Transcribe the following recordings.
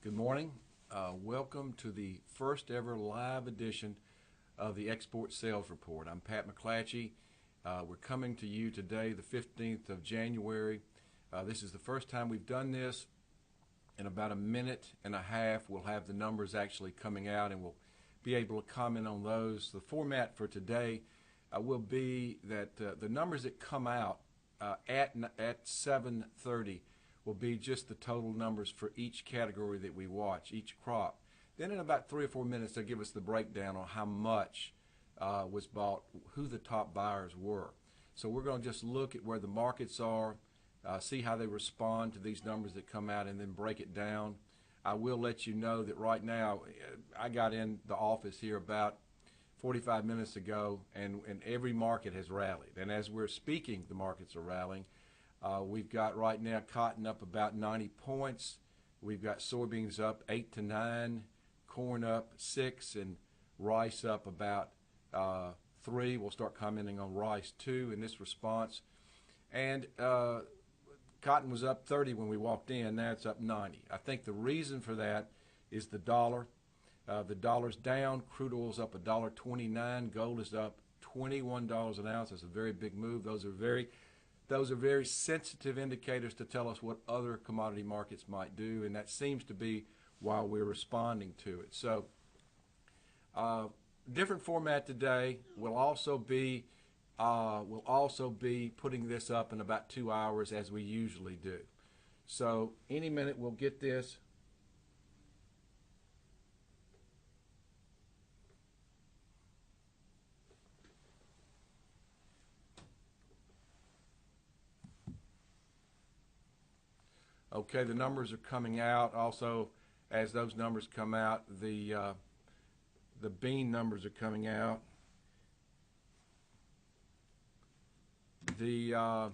Good morning. Welcome to the first ever live edition of the Export Sales Report. I'm Pat McClatchy. We're coming to you today, the 15th of January. This is the first time we've done this. In about a minute and a half, we'll have the numbers actually coming out and we'll be able to comment on those. The format for today will be that the numbers that come out at 7:30 will be just the total numbers for each category that we watch, each crop. Then in about 3 or 4 minutes, they'll give us the breakdown on how much was bought, who the top buyers were. So we're going to just look at where the markets are, see how they respond to these numbers that come out, and then break it down. I will let you know that right now, I got in the office here about 45 minutes ago, and every market has rallied. And as we're speaking, the markets are rallying. We've got right now cotton up about 90 points. We've got soybeans up 8 to 9, corn up 6, and rice up about 3. We'll start commenting on rice too in this response. And cotton was up 30 when we walked in. Now it's up 90. I think the reason for that is the dollar. The dollar's down. Crude oil's up $1.29. Gold is up $21 an ounce. That's a very big move. Those are very sensitive indicators to tell us what other commodity markets might do, and that seems to be why we're responding to it. So different format today. We'll also be putting this up in about 2 hours as we usually do. So any minute we'll get this. Okay, the numbers are coming out. Also, as those numbers come out, the bean numbers are coming out. We're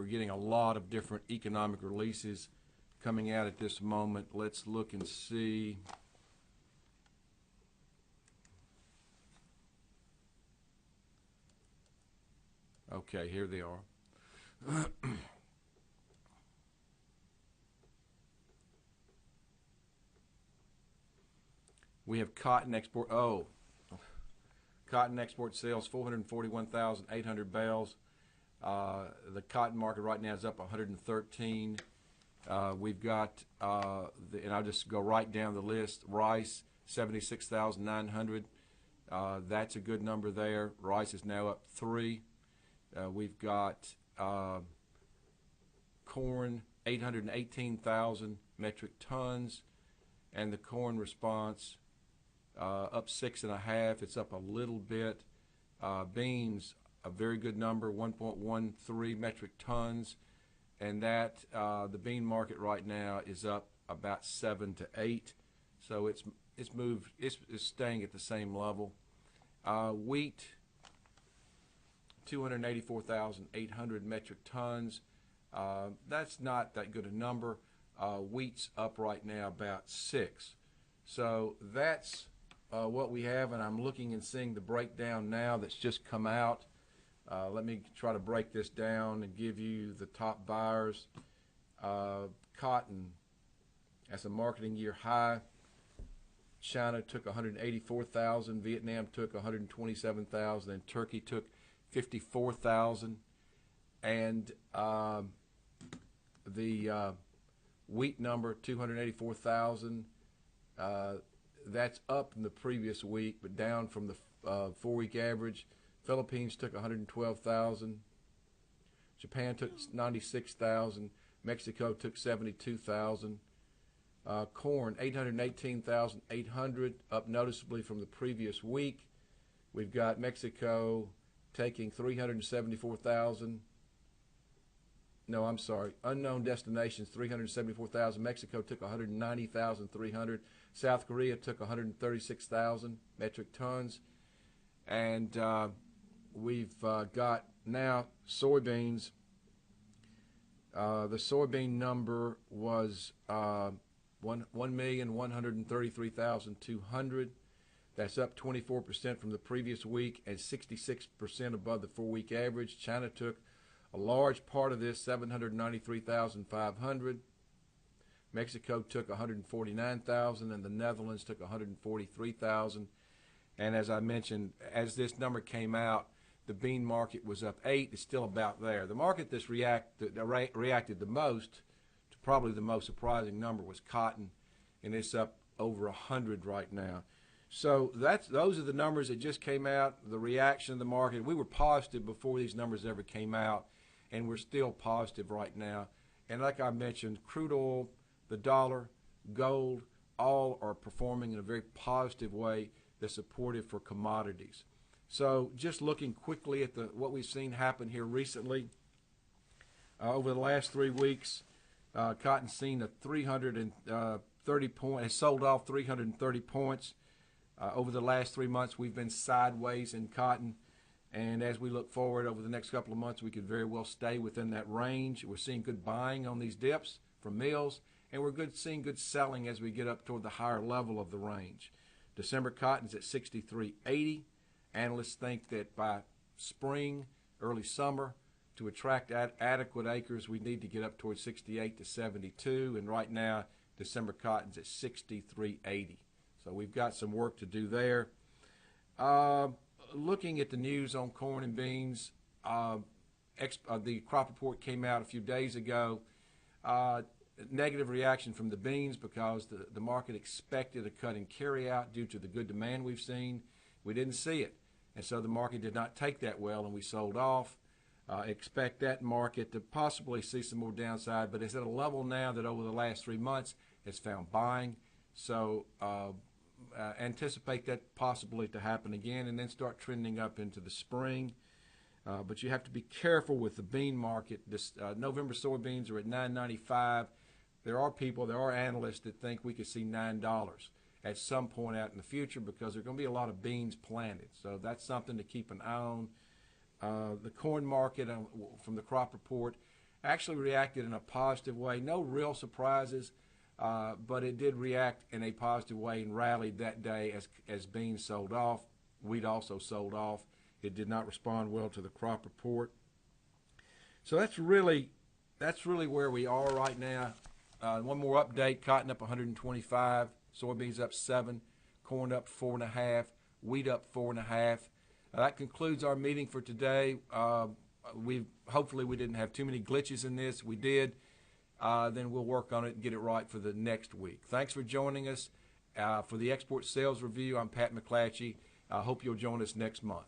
getting a lot of different economic releases coming out at this moment. Let's look and see. Okay, here they are. We have cotton export. Cotton export sales 441,800 bales. The cotton market right now is up 113. We've got, and I'll just go right down the list. Rice 76,900. That's a good number there. Rice is now up 3. We've got corn, 818,000 metric tons, and the corn response up 6.5. It's up a little bit. Beans, a very good number, 1.13 metric tons, and that the bean market right now is up about 7 to 8. So it's moved. It's staying at the same level. Wheat, 284,800 metric tons. That's not that good a number. Wheat's up right now about 6. So that's what we have, and I'm looking and seeing the breakdown now that's just come out. Let me try to break this down and give you the top buyers. Cotton, that's a marketing year high. China took 184,000, Vietnam took 127,000, and Turkey took 54,000, and the wheat number 284,000. That's up from the previous week, but down from the 4-week average. Philippines took 112,000. Japan took 96,000. Mexico took 72,000. Corn 818,800, up noticeably from the previous week. We've got Mexico taking 374,000. No, I'm sorry. Unknown destinations, 374,000. Mexico took 190,300. South Korea took 136,000 metric tons. And we've got now soybeans. The soybean number was 1,133,200. That's up 24% from the previous week and 66% above the 4-week average. China took A large part of this, 793,500. Mexico took 149,000, and the Netherlands took 143,000. And as I mentioned, as this number came out, the bean market was up 8. It's still about there. The market that's reacted the most to probably the most surprising number was cotton, and it's up over 100 right now. So those are the numbers that just came out, the reaction of the market. We were positive before these numbers ever came out, and we're still positive right now. And like I mentioned, crude oil, the dollar, gold, all are performing in a very positive way that's supportive for commodities. So just looking quickly at what we've seen happen here recently, over the last 3 weeks, cotton's seen a 330 point, has sold off 330 points. Over the last 3 months, we've been sideways in cotton, and as we look forward over the next couple of months, we could very well stay within that range. We're seeing good buying on these dips from mills, and we're seeing good selling as we get up toward the higher level of the range. December cotton's at 63.80. Analysts think that by spring, early summer, to attract adequate acres, we need to get up towards 68 to 72, and right now, December cotton's at 63.80. So we've got some work to do there. Looking at the news on corn and beans, the crop report came out a few days ago. Negative reaction from the beans because the market expected a cut in carryout due to the good demand we've seen. We didn't see it, and so the market did not take that well, and we sold off. Expect that market to possibly see some more downside, but it's at a level now that over the last 3 months has found buying. So anticipate that possibly to happen again and then start trending up into the spring. But you have to be careful with the bean market. This November soybeans are at $9.95. There are analysts that think we could see $9 at some point out in the future because there are going to be a lot of beans planted. So that's something to keep an eye on. The corn market from the crop report actually reacted in a positive way. No real surprises, but it did react in a positive way and rallied that day as beans sold off. Wheat also sold off. It did not respond well to the crop report. So that's really where we are right now. One more update: cotton up 125, soybeans up 7, corn up 4.5, wheat up 4.5. That concludes our meeting for today. Hopefully we didn't have too many glitches in this. We did. Then we'll work on it and get it right for the next week. Thanks for joining us for the Export Sales Review. I'm Pat McClatchy. I hope you'll join us next month.